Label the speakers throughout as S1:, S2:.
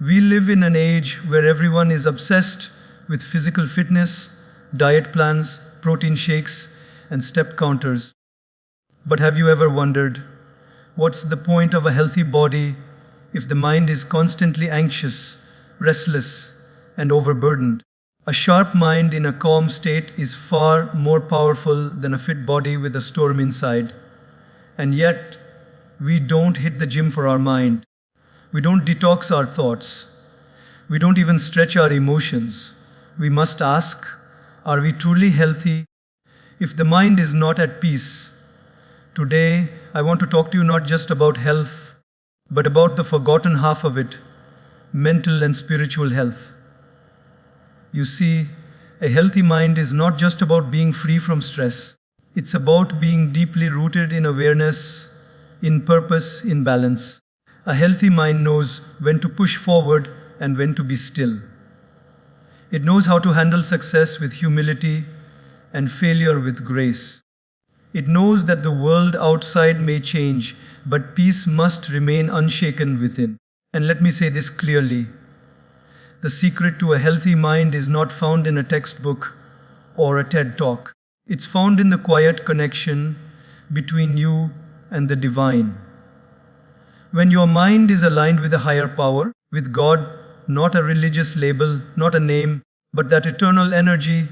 S1: We live in an age where everyone is obsessed with physical fitness, diet plans, protein shakes, and step counters. But have you ever wondered, what's the point of a healthy body if the mind is constantly anxious, restless, and overburdened? A sharp mind in a calm state is far more powerful than a fit body with a storm inside. And yet, we don't hit the gym for our mind. We don't detox our thoughts. We don't even stretch our emotions. We must ask, are we truly healthy if the mind is not at peace? Today, I want to talk to you not just about health, but about the forgotten half of it, mental and spiritual health. You see, a healthy mind is not just about being free from stress. It's about being deeply rooted in awareness, in purpose, in balance. A healthy mind knows when to push forward and when to be still. It knows how to handle success with humility and failure with grace. It knows that the world outside may change, but peace must remain unshaken within. And let me say this clearly. The secret to a healthy mind is not found in a textbook or a TED talk. It's found in the quiet connection between you and the divine. When your mind is aligned with a higher power, with God, not a religious label, not a name, but that eternal energy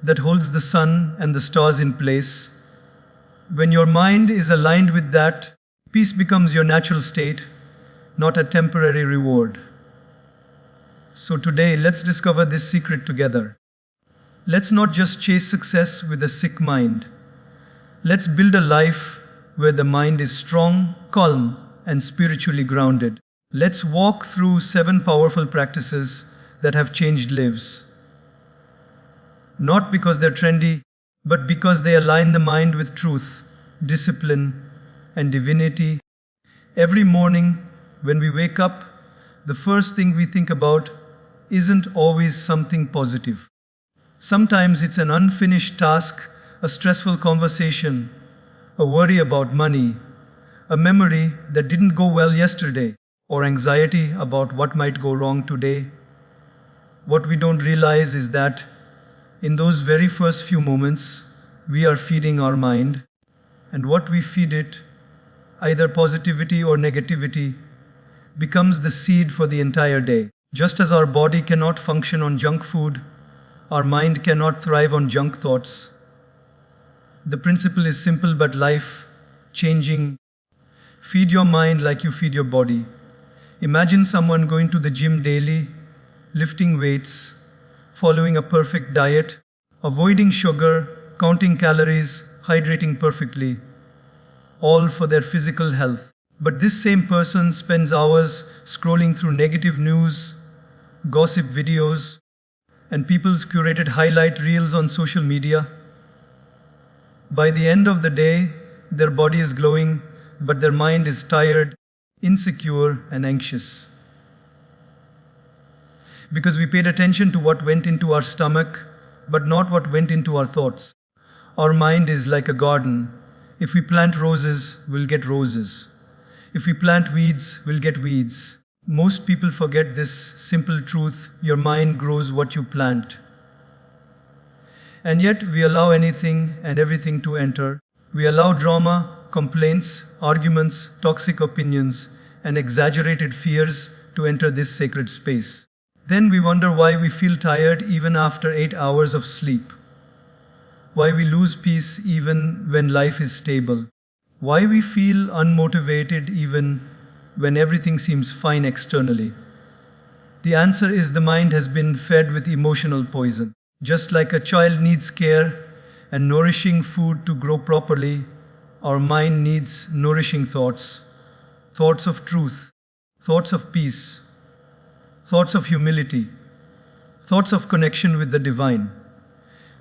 S1: that holds the sun and the stars in place, when your mind is aligned with that, peace becomes your natural state, not a temporary reward. So today, let's discover this secret together. Let's not just chase success with a sick mind. Let's build a life where the mind is strong, calm, and spiritually grounded. Let's walk through 7 powerful practices that have changed lives. Not because they're trendy, but because they align the mind with truth, discipline, and divinity. Every morning, when we wake up, the first thing we think about isn't always something positive. Sometimes it's an unfinished task, a stressful conversation, a worry about money, a memory that didn't go well yesterday, or anxiety about what might go wrong today. What we don't realize is that in those very first few moments, we are feeding our mind, and what we feed it, either positivity or negativity, becomes the seed for the entire day. Just as our body cannot function on junk food, our mind cannot thrive on junk thoughts. The principle is simple but life-changing. Feed your mind like you feed your body. Imagine someone going to the gym daily, lifting weights, following a perfect diet, avoiding sugar, counting calories, hydrating perfectly, all for their physical health. But this same person spends hours scrolling through negative news, gossip videos, and people's curated highlight reels on social media. By the end of the day, their body is glowing, but their mind is tired, insecure, and anxious. Because we paid attention to what went into our stomach, but not what went into our thoughts. Our mind is like a garden. If we plant roses, we'll get roses. If we plant weeds, we'll get weeds. Most people forget this simple truth: your mind grows what you plant. And yet we allow anything and everything to enter. We allow drama, complaints, arguments, toxic opinions, and exaggerated fears to enter this sacred space. Then we wonder why we feel tired even after 8 hours of sleep. Why we lose peace even when life is stable. Why we feel unmotivated even when everything seems fine externally. The answer is the mind has been fed with emotional poison. Just like a child needs care and nourishing food to grow properly, our mind needs nourishing thoughts. Thoughts of truth, thoughts of peace, thoughts of humility, thoughts of connection with the divine.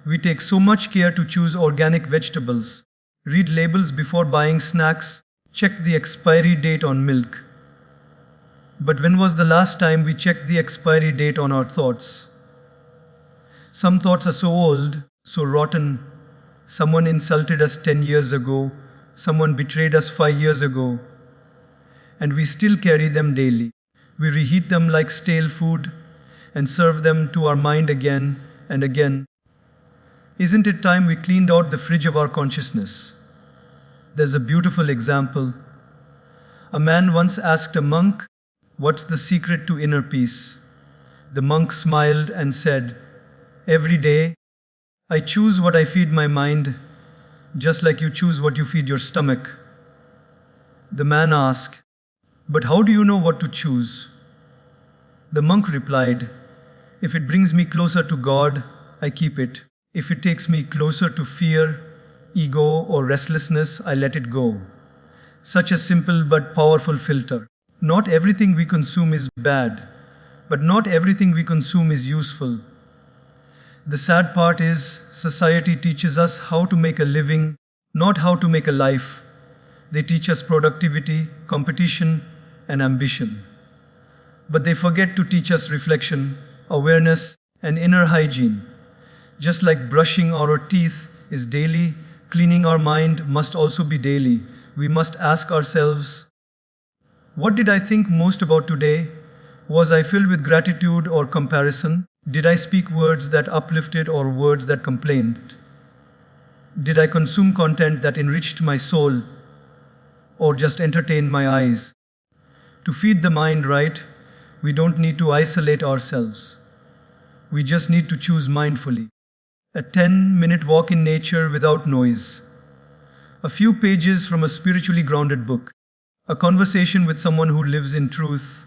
S1: We take so much care to choose organic vegetables, read labels before buying snacks, check the expiry date on milk. But when was the last time we checked the expiry date on our thoughts? Some thoughts are so old, so rotten. Someone insulted us 10 years ago, someone betrayed us 5 years ago, and we still carry them daily. We reheat them like stale food and serve them to our mind again and again. Isn't it time we cleaned out the fridge of our consciousness? There's a beautiful example. A man once asked a monk, "What's the secret to inner peace?" The monk smiled and said, "Every day, I choose what I feed my mind, just like you choose what you feed your stomach." The man asked, "But how do you know what to choose?" The monk replied, "If it brings me closer to God, I keep it. If it takes me closer to fear, ego, or restlessness, I let it go." Such a simple but powerful filter. Not everything we consume is bad, but not everything we consume is useful. The sad part is, society teaches us how to make a living, not how to make a life. They teach us productivity, competition, and ambition. But they forget to teach us reflection, awareness, and inner hygiene. Just like brushing our teeth is daily, cleaning our mind must also be daily. We must ask ourselves, what did I think most about today? Was I filled with gratitude or comparison? Did I speak words that uplifted or words that complained? Did I consume content that enriched my soul or just entertained my eyes? To feed the mind right, we don't need to isolate ourselves. We just need to choose mindfully. A 10-minute walk in nature without noise. A few pages from a spiritually grounded book. A conversation with someone who lives in truth,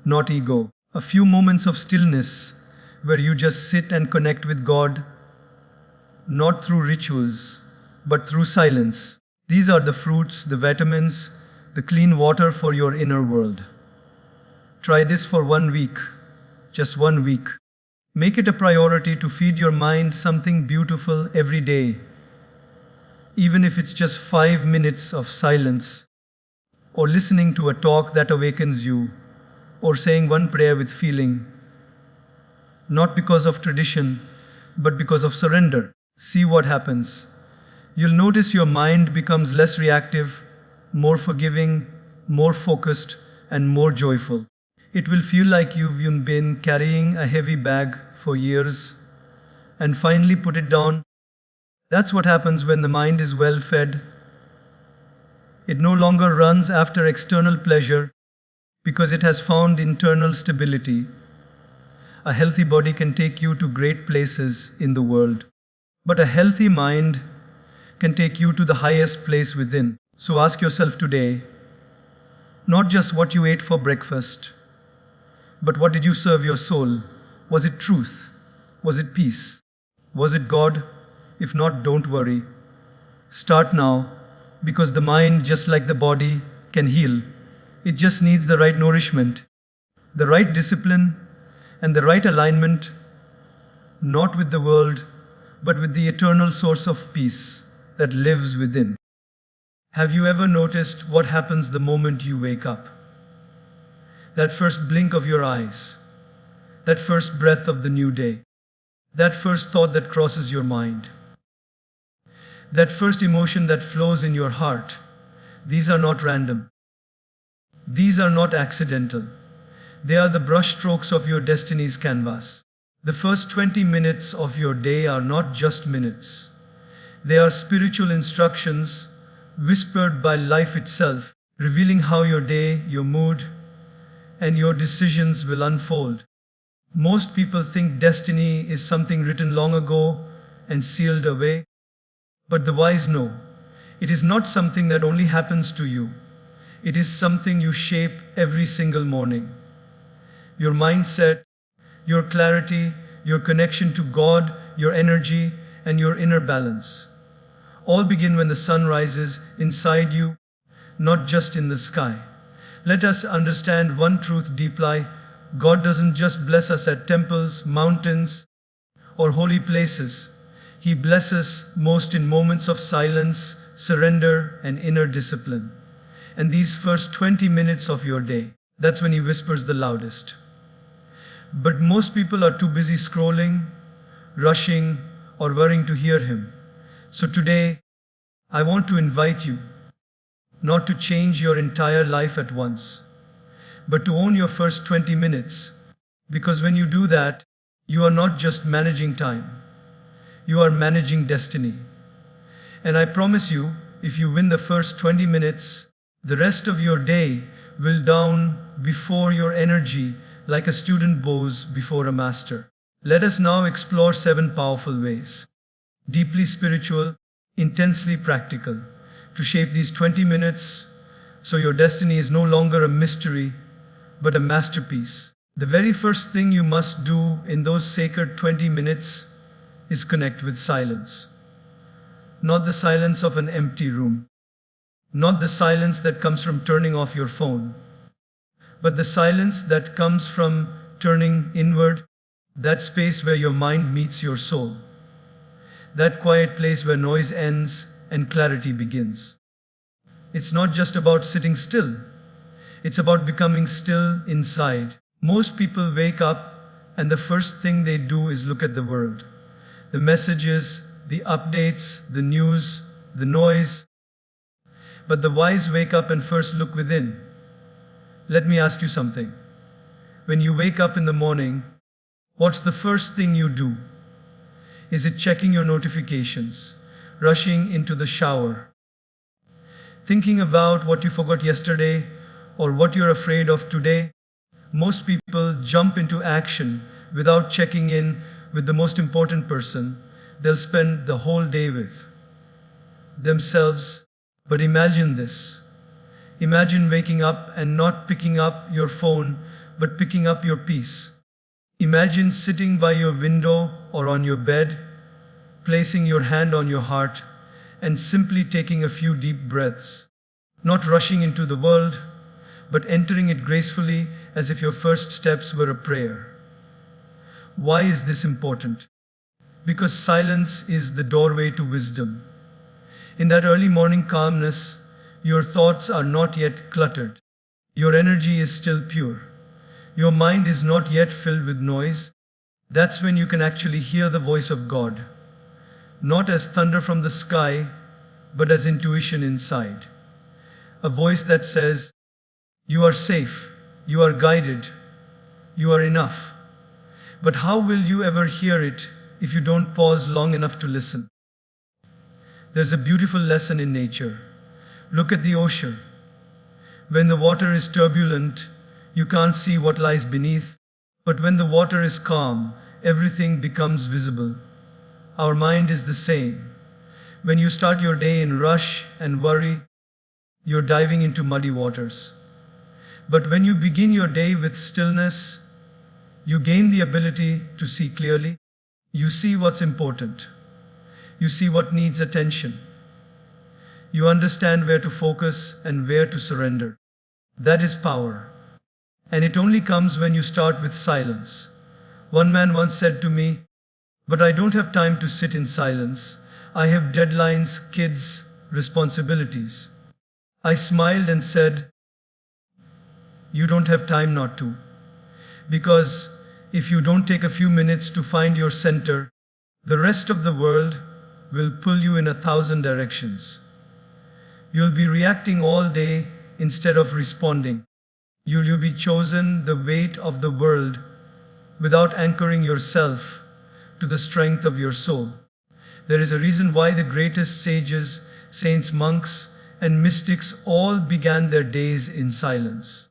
S1: not ego. A few moments of stillness where you just sit and connect with God, not through rituals, but through silence. These are the fruits, the vitamins, the clean water for your inner world. Try this for 1 week, just 1 week. Make it a priority to feed your mind something beautiful every day, even if it's just 5 minutes of silence, or listening to a talk that awakens you, or saying one prayer with feeling. Not because of tradition, but because of surrender. See what happens. You'll notice your mind becomes less reactive, more forgiving, more focused, and more joyful. It will feel like you've been carrying a heavy bag for years and finally put it down. That's what happens when the mind is well fed. It no longer runs after external pleasure because it has found internal stability. A healthy body can take you to great places in the world, but a healthy mind can take you to the highest place within. So ask yourself today, not just what you ate for breakfast, but what did you serve your soul? Was it truth? Was it peace? Was it God? If not, don't worry. Start now, because the mind, just like the body, can heal. It just needs the right nourishment, the right discipline, and the right alignment, not with the world, but with the eternal source of peace that lives within. Have you ever noticed what happens the moment you wake up? That first blink of your eyes, that first breath of the new day, that first thought that crosses your mind, that first emotion that flows in your heart. These are not random. These are not accidental. They are the brushstrokes of your destiny's canvas. The first 20 minutes of your day are not just minutes. They are spiritual instructions whispered by life itself, revealing how your day, your mood, and your decisions will unfold. Most people think destiny is something written long ago and sealed away. But the wise know, it is not something that only happens to you. It is something you shape every single morning. Your mindset, your clarity, your connection to God, your energy, and your inner balance all begin when the sun rises inside you, not just in the sky. Let us understand one truth deeply. God doesn't just bless us at temples, mountains, or holy places. He blesses most in moments of silence, surrender, and inner discipline. And these first 20 minutes of your day, that's when He whispers the loudest. But most people are too busy scrolling, rushing, or worrying to hear Him. So today, I want to invite you not to change your entire life at once, but to own your first 20 minutes. Because when you do that, you are not just managing time, you are managing destiny. And I promise you, if you win the first 20 minutes, the rest of your day will dawn before your energy like a student bows before a master. Let us now explore 7 powerful ways, deeply spiritual, intensely practical, to shape these 20 minutes so your destiny is no longer a mystery but a masterpiece. The very first thing you must do in those sacred 20 minutes is connect with silence. Not the silence of an empty room, not the silence that comes from turning off your phone, but the silence that comes from turning inward, that space where your mind meets your soul, that quiet place where noise ends and clarity begins. It's not just about sitting still, it's about becoming still inside. Most people wake up and the first thing they do is look at the world. The messages, the updates, the news, the noise. But the wise wake up and first look within. Let me ask you something. When you wake up in the morning, what's the first thing you do? Is it checking your notifications, rushing into the shower, thinking about what you forgot yesterday or what you're afraid of today? Most people jump into action without checking in with the most important person they'll spend the whole day with, themselves. But imagine this. Imagine waking up and not picking up your phone, but picking up your peace. Imagine sitting by your window or on your bed, placing your hand on your heart, and simply taking a few deep breaths. Not rushing into the world, but entering it gracefully as if your first steps were a prayer. Why is this important? Because silence is the doorway to wisdom. In that early morning calmness, your thoughts are not yet cluttered. Your energy is still pure. Your mind is not yet filled with noise. That's when you can actually hear the voice of God. Not as thunder from the sky, but as intuition inside. A voice that says, "You are safe, you are guided, you are enough." But how will you ever hear it if you don't pause long enough to listen? There's a beautiful lesson in nature. Look at the ocean. When the water is turbulent, you can't see what lies beneath. But when the water is calm, everything becomes visible. Our mind is the same. When you start your day in rush and worry, you're diving into muddy waters. But when you begin your day with stillness, you gain the ability to see clearly. You see what's important. You see what needs attention. You understand where to focus and where to surrender. That is power. And it only comes when you start with silence. One man once said to me, "But I don't have time to sit in silence. I have deadlines, kids, responsibilities." I smiled and said, "You don't have time not to. Because if you don't take a few minutes to find your center, the rest of the world will pull you in 1,000 directions. You'll be reacting all day instead of responding. You'll be chosen the weight of the world without anchoring yourself to the strength of your soul." There is a reason why the greatest sages, saints, monks, and mystics all began their days in silence.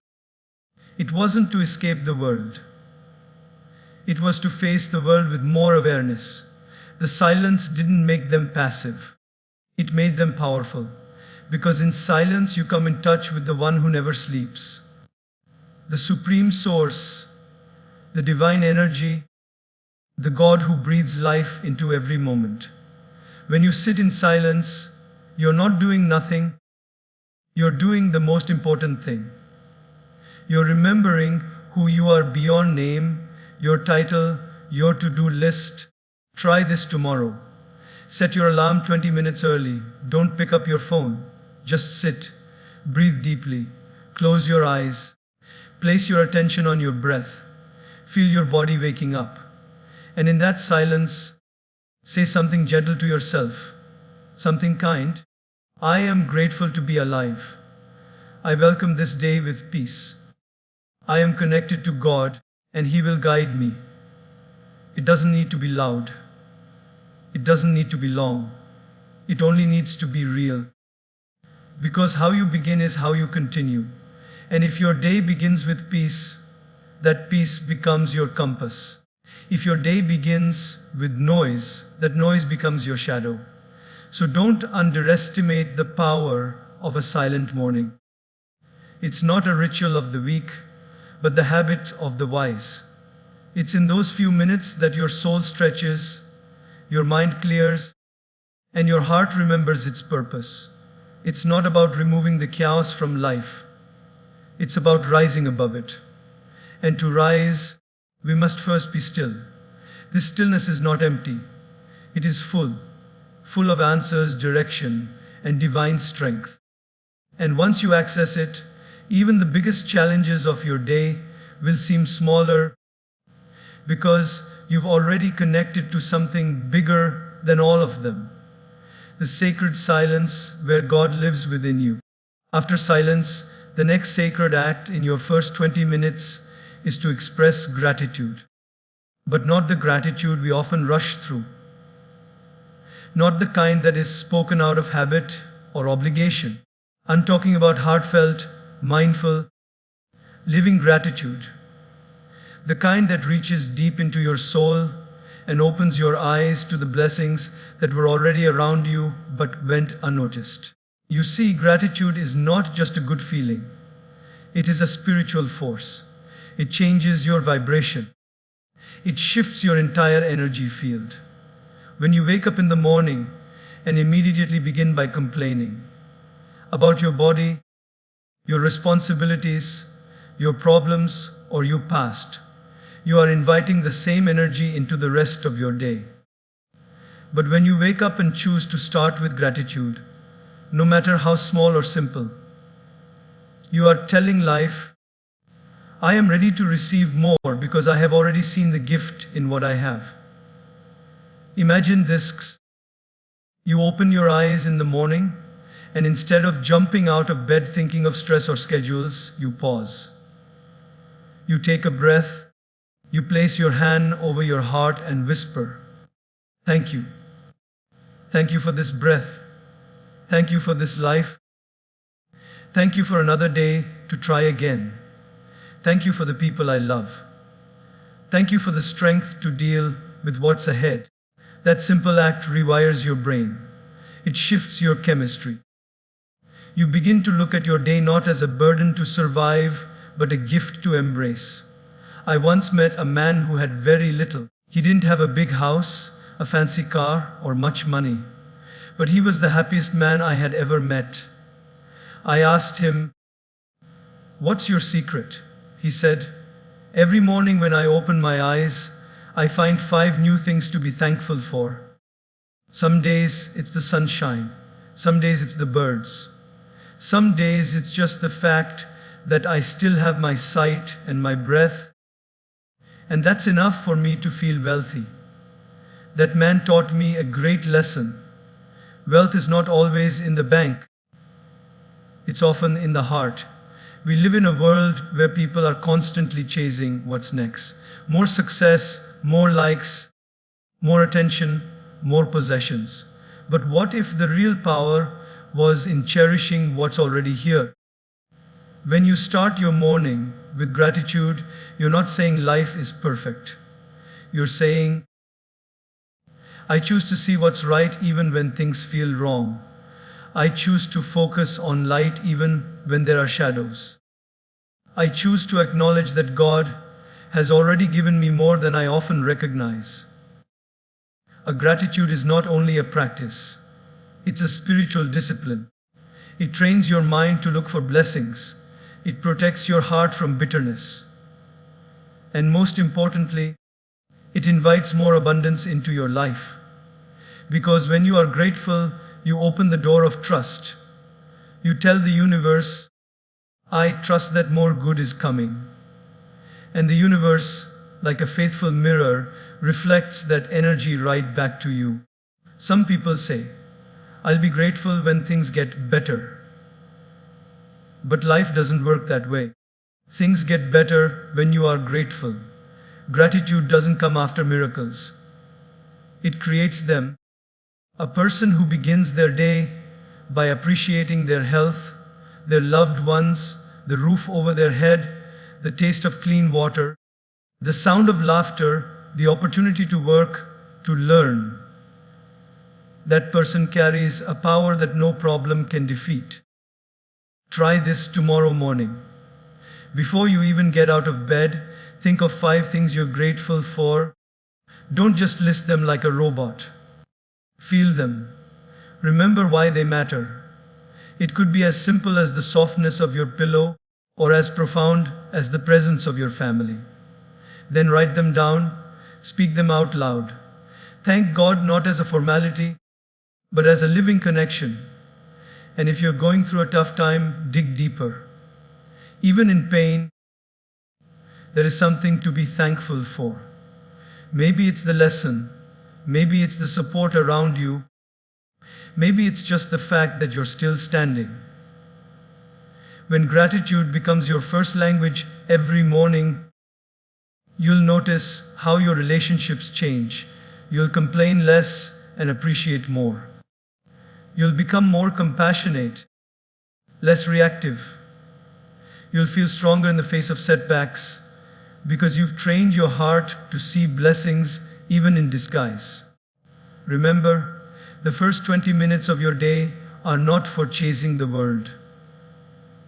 S1: It wasn't to escape the world. It was to face the world with more awareness. The silence didn't make them passive. It made them powerful. Because in silence you come in touch with the one who never sleeps. The supreme source, the divine energy, the God who breathes life into every moment. When you sit in silence, you're not doing nothing. You're doing the most important thing. You're remembering who you are beyond name, your title, your to-do list. Try this tomorrow. Set your alarm 20 minutes early. Don't pick up your phone. Just sit. Breathe deeply. Close your eyes. Place your attention on your breath. Feel your body waking up. And in that silence, say something gentle to yourself. Something kind. "I am grateful to be alive. I welcome this day with peace." I am connected to God and He will guide me. It doesn't need to be loud. It doesn't need to be long. It only needs to be real. Because how you begin is how you continue. And if your day begins with peace, that peace becomes your compass. If your day begins with noise, that noise becomes your shadow. So don't underestimate the power of a silent morning. It's not a ritual of the week, but the habit of the wise. It's in those few minutes that your soul stretches, your mind clears, and your heart remembers its purpose. It's not about removing the chaos from life. It's about rising above it. And to rise, we must first be still. This stillness is not empty. It is full of answers, direction, and divine strength. And once you access it, even the biggest challenges of your day will seem smaller because you've already connected to something bigger than all of them. The sacred silence where God lives within you. After silence, the next sacred act in your first 20 minutes is to express gratitude. But not the gratitude we often rush through. Not the kind that is spoken out of habit or obligation. I'm talking about heartfelt, mindful, living gratitude. The kind that reaches deep into your soul and opens your eyes to the blessings that were already around you but went unnoticed. You see, gratitude is not just a good feeling. It is a spiritual force. It changes your vibration. It shifts your entire energy field. When you wake up in the morning and immediately begin by complaining about your body, your responsibilities, your problems, or your past, you are inviting the same energy into the rest of your day. But when you wake up and choose to start with gratitude, no matter how small or simple, you are telling life, I am ready to receive more because I have already seen the gift in what I have. Imagine this. You open your eyes in the morning, and instead of jumping out of bed thinking of stress or schedules, you pause. You take a breath, you place your hand over your heart and whisper, thank you. Thank you for this breath. Thank you for this life. Thank you for another day to try again. Thank you for the people I love. Thank you for the strength to deal with what's ahead. That simple act rewires your brain. It shifts your chemistry. You begin to look at your day not as a burden to survive, but a gift to embrace. I once met a man who had very little. He didn't have a big house, a fancy car, or much money. But he was the happiest man I had ever met. I asked him, "What's your secret?" He said, "Every morning when I open my eyes, I find 5 new things to be thankful for. Some days it's the sunshine. Some days it's the birds. Some days it's just the fact that I still have my sight and my breath. And that's enough for me to feel wealthy." That man taught me a great lesson. Wealth is not always in the bank. It's often in the heart. We live in a world where people are constantly chasing what's next. More success, more likes, more attention, more possessions. But what if the real power was in cherishing what's already here? When you start your morning with gratitude, you're not saying life is perfect. You're saying, I choose to see what's right even when things feel wrong. I choose to focus on light even when there are shadows. I choose to acknowledge that God has already given me more than I often recognize. A gratitude is not only a practice, it's a spiritual discipline. It trains your mind to look for blessings. It protects your heart from bitterness. And most importantly, it invites more abundance into your life. Because when you are grateful, you open the door of trust. You tell the universe, I trust that more good is coming. And the universe, like a faithful mirror, reflects that energy right back to you. Some people say, I'll be grateful when things get better. But life doesn't work that way. Things get better when you are grateful. Gratitude doesn't come after miracles, it creates them. A person who begins their day by appreciating their health, their loved ones, the roof over their head, the taste of clean water, the sound of laughter, the opportunity to work, to learn, that person carries a power that no problem can defeat. Try this tomorrow morning. Before you even get out of bed, think of 5 things you're grateful for. Don't just list them like a robot. Feel them. Remember why they matter. It could be as simple as the softness of your pillow, or as profound as the presence of your family. Then write them down, speak them out loud. Thank God not as a formality, but as a living connection. And if you're going through a tough time, dig deeper. Even in pain, there is something to be thankful for. Maybe it's the lesson, maybe it's the support around you, maybe it's just the fact that you're still standing. When gratitude becomes your first language every morning, you'll notice how your relationships change. You'll complain less and appreciate more. You'll become more compassionate, less reactive. You'll feel stronger in the face of setbacks because you've trained your heart to see blessings even in disguise. Remember, the first 20 minutes of your day are not for chasing the world.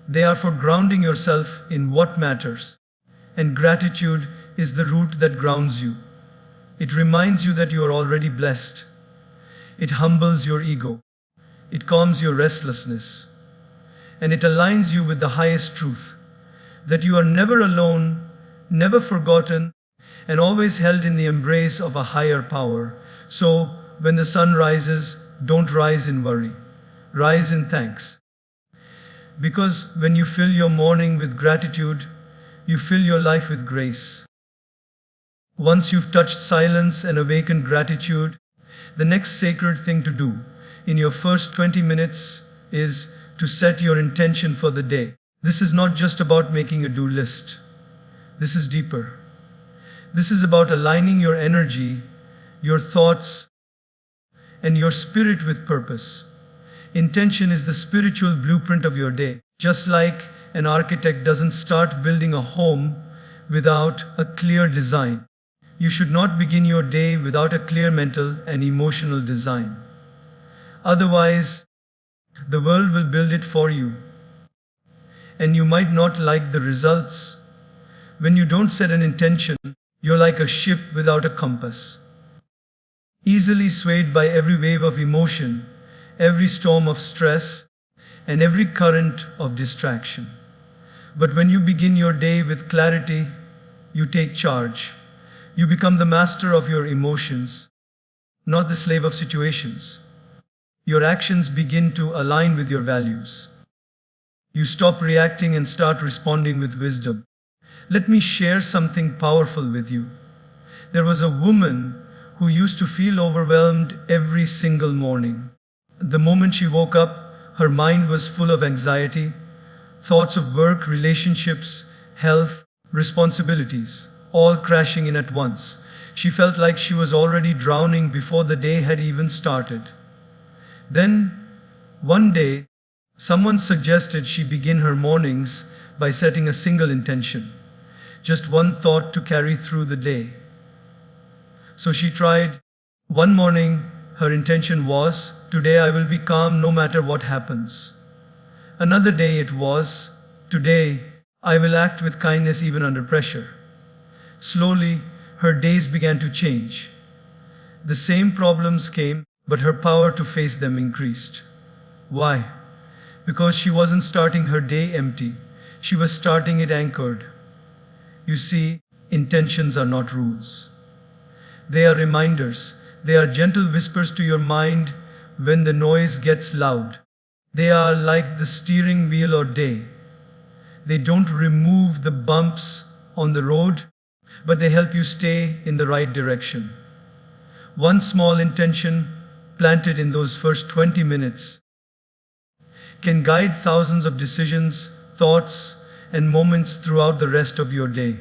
S1: They are for grounding yourself in what matters. And gratitude is the root that grounds you. It reminds you that you are already blessed. It humbles your ego. It calms your restlessness. And it aligns you with the highest truth, that you are never alone, never forgotten, and always held in the embrace of a higher power. So, when the sun rises, don't rise in worry. Rise in thanks. Because when you fill your morning with gratitude, you fill your life with grace. Once you've touched silence and awakened gratitude, the next sacred thing to do in your first 20 minutes is to set your intention for the day. This is not just about making a do list. This is deeper. This is about aligning your energy, your thoughts, and your spirit with purpose. Intention is the spiritual blueprint of your day. Just like an architect doesn't start building a home without a clear design, you should not begin your day without a clear mental and emotional design. Otherwise, the world will build it for you. And you might not like the results. When you don't set an intention, you're like a ship without a compass, easily swayed by every wave of emotion, every storm of stress, and every current of distraction. But when you begin your day with clarity, you take charge. You become the master of your emotions, not the slave of situations. Your actions begin to align with your values. You stop reacting and start responding with wisdom. Let me share something powerful with you. There was a woman who used to feel overwhelmed every single morning. The moment she woke up, her mind was full of anxiety, thoughts of work, relationships, health, responsibilities, all crashing in at once. She felt like she was already drowning before the day had even started. Then, one day, someone suggested she begin her mornings by setting a single intention, just one thought to carry through the day. So she tried. One morning, her intention was, today I will be calm no matter what happens. Another day it was, today I will act with kindness even under pressure. Slowly, her days began to change. The same problems came, but her power to face them increased. Why? Because she wasn't starting her day empty. She was starting it anchored. You see, intentions are not rules. They are reminders. They are gentle whispers to your mind when the noise gets loud. They are like the steering wheel or day. They don't remove the bumps on the road, but they help you stay in the right direction. One small intention planted in those first 20 minutes can guide thousands of decisions, thoughts, and moments throughout the rest of your day.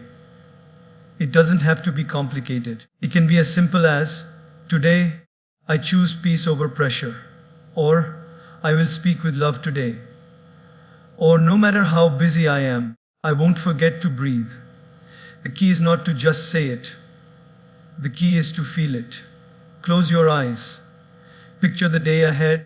S1: It doesn't have to be complicated. It can be as simple as, today, I choose peace over pressure, or I will speak with love today, or no matter how busy I am, I won't forget to breathe. The key is not to just say it. The key is to feel it. Close your eyes. Picture the day ahead.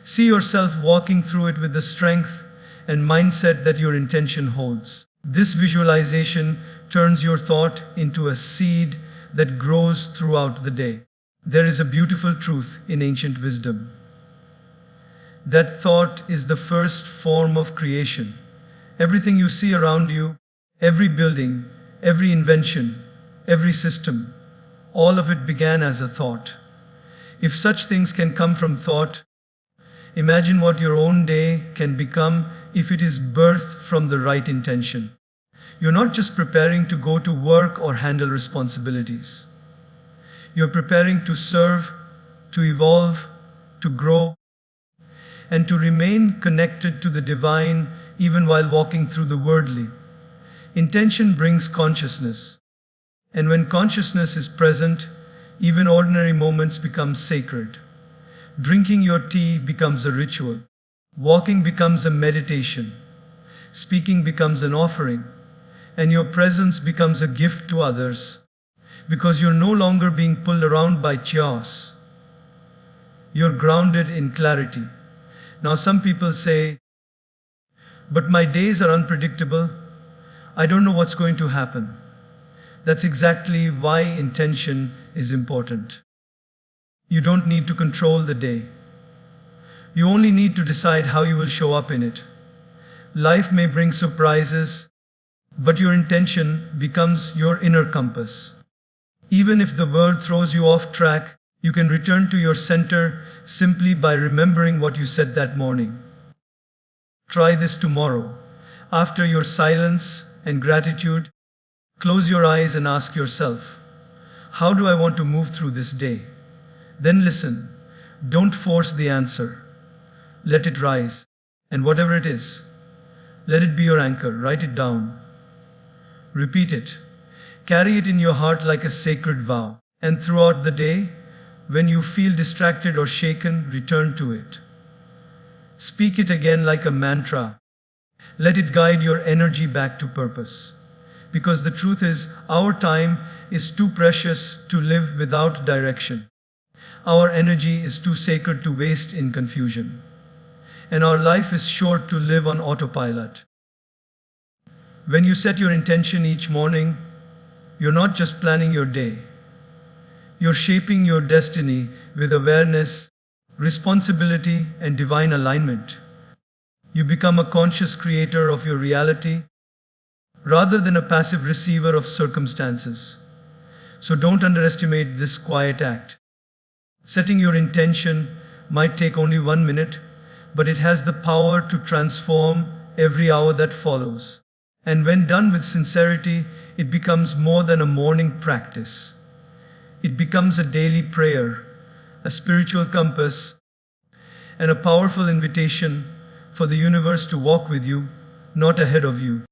S1: See yourself walking through it with the strength and mindset that your intention holds. This visualization turns your thought into a seed that grows throughout the day. There is a beautiful truth in ancient wisdom. That thought is the first form of creation. Everything you see around you, every building, every invention, every system, all of it began as a thought. If such things can come from thought, imagine what your own day can become if it is birthed from the right intention. You're not just preparing to go to work or handle responsibilities. You're preparing to serve, to evolve, to grow, and to remain connected to the divine even while walking through the worldly. Intention brings consciousness. And when consciousness is present, even ordinary moments become sacred. Drinking your tea becomes a ritual. Walking becomes a meditation. Speaking becomes an offering. And your presence becomes a gift to others. Because you're no longer being pulled around by chaos. You're grounded in clarity. Now some people say, but my days are unpredictable. I don't know what's going to happen. That's exactly why intention is important. You don't need to control the day. You only need to decide how you will show up in it. Life may bring surprises, but your intention becomes your inner compass. Even if the world throws you off track, you can return to your center simply by remembering what you said that morning. Try this tomorrow. After your silence and gratitude, close your eyes and ask yourself, how do I want to move through this day? Then listen. Don't force the answer. Let it rise. And whatever it is, let it be your anchor. Write it down. Repeat it. Carry it in your heart like a sacred vow. And throughout the day, when you feel distracted or shaken, return to it. Speak it again like a mantra. Let it guide your energy back to purpose. Because the truth is, our time is too precious to live without direction. Our energy is too sacred to waste in confusion. And our life is short to live on autopilot. When you set your intention each morning, you're not just planning your day. You're shaping your destiny with awareness, responsibility, and divine alignment. You become a conscious creator of your reality, rather than a passive receiver of circumstances. So don't underestimate this quiet act. Setting your intention might take only 1 minute, but it has the power to transform every hour that follows. And when done with sincerity, it becomes more than a morning practice. It becomes a daily prayer, a spiritual compass, and a powerful invitation for the universe to walk with you, not ahead of you.